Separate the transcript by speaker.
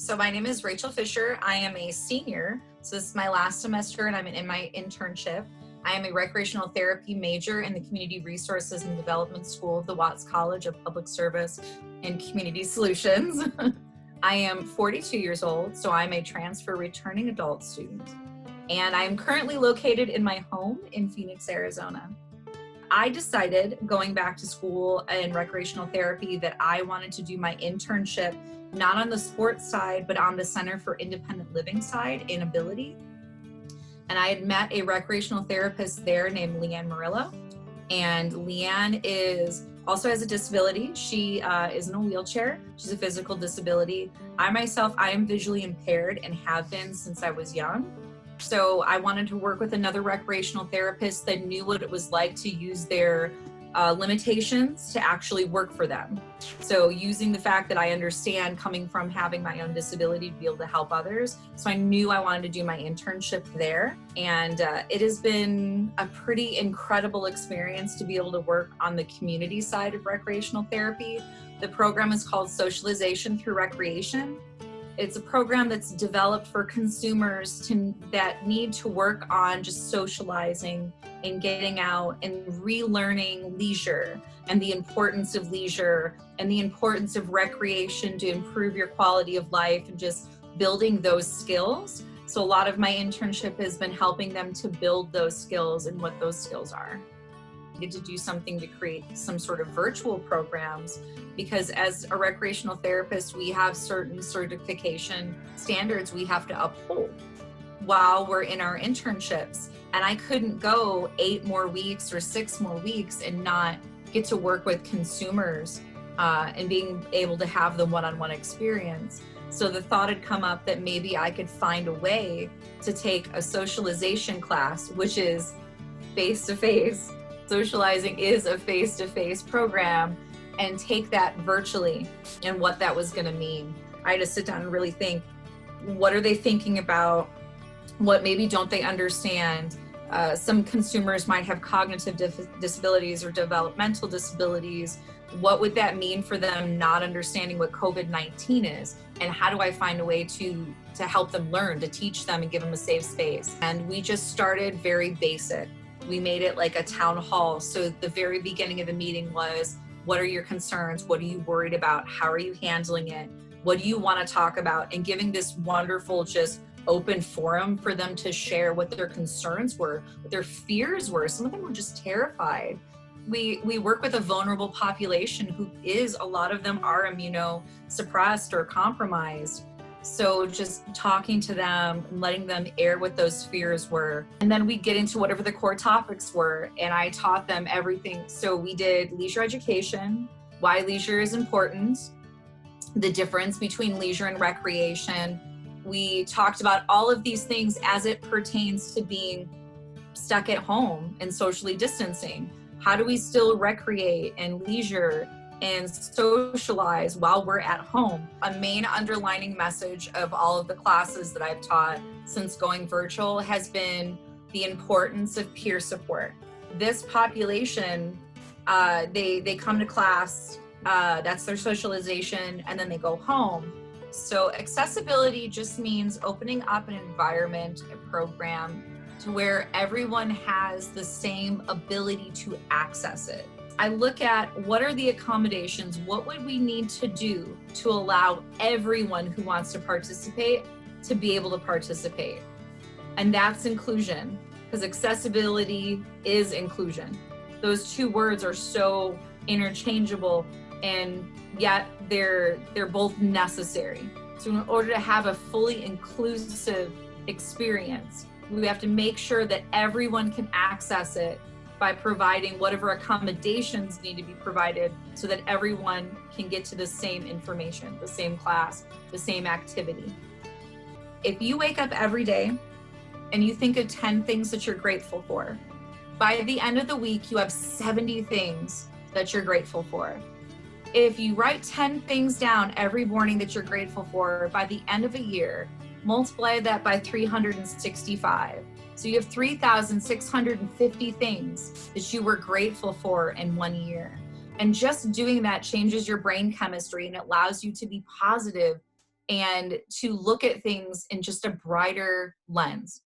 Speaker 1: So my name is Rachel Fisher. I am a senior. So this is my last semester and I'm in my internship. I am a recreational therapy major in the Community Resources and Development School of the Watts College of Public Service and Community Solutions. I am 42 years old, so I'm a transfer returning adult student. And I am currently located in my home in Phoenix, Arizona. I decided going back to school in recreational therapy that I wanted to do my internship not on the sports side, but on the Center for Independent Living side in ability. And I had met a recreational therapist there named Leanne Murillo. And Leanne also has a disability. She is in a wheelchair. She's a physical disability. I myself, I am visually impaired and have been since I was young. So I wanted to work with another recreational therapist that knew what it was like to use their limitations to actually work for them. So using the fact that I understand coming from having my own disability to be able to help others. So I knew I wanted to do my internship there. And it has been a pretty incredible experience to be able to work on the community side of recreational therapy. The program is called Socialization through Recreation. It's a program that's developed for consumers that need to work on just socializing and getting out and relearning leisure and the importance of leisure and the importance of recreation to improve your quality of life and just building those skills. So a lot of my internship has been helping them to build those skills and what those skills are. I get to do something to create some sort of virtual programs because as a recreational therapist, we have certain certification standards we have to uphold while we're in our internships. And I couldn't go 8 more weeks or 6 more weeks and not get to work with consumers and being able to have the one-on-one experience. So the thought had come up that maybe I could find a way to take a socialization class, which is face-to-face. Socializing is a face-to-face program, and take that virtually and what that was going to mean. I had to sit down and really think, what are they thinking about? What maybe don't they understand? Some consumers might have cognitive disabilities or developmental disabilities. What would that mean for them not understanding what COVID-19 is? And how do I find a way to help them learn, to teach them and give them a safe space? And we just started very basic. We made it like a town hall. So the very beginning of the meeting was, what are your concerns? What are you worried about? How are you handling it? What do you want to talk about? And giving this wonderful, just open forum for them to share what their concerns were, what their fears were. Some of them were just terrified. We work with a vulnerable population who a lot of them are immunosuppressed or compromised. So just talking to them and letting them air what those fears were. And then we get into whatever the core topics were. And I taught them everything. So we did leisure education, why leisure is important, the difference between leisure and recreation. We talked about all of these things as it pertains to being stuck at home and socially distancing. How do we still recreate and leisure and socialize while we're at home? A main underlining message of all of the classes that I've taught since going virtual has been the importance of peer support. This population, they come to class, that's their socialization, and then they go home. So accessibility just means opening up an environment, a program, to where everyone has the same ability to access it. I look at what are the accommodations, what would we need to do to allow everyone who wants to participate to be able to participate. And that's inclusion, because accessibility is inclusion. Those two words are so interchangeable, and yet they're both necessary. So in order to have a fully inclusive experience, we have to make sure that everyone can access it by providing whatever accommodations need to be provided so that everyone can get to the same information, the same class, the same activity. If you wake up every day and you think of 10 things that you're grateful for, by the end of the week, you have 70 things that you're grateful for. If you write 10 things down every morning that you're grateful for, by the end of a year, multiply that by 365. So you have 3,650 things that you were grateful for in 1 year. And just doing that changes your brain chemistry and it allows you to be positive and to look at things in just a brighter lens.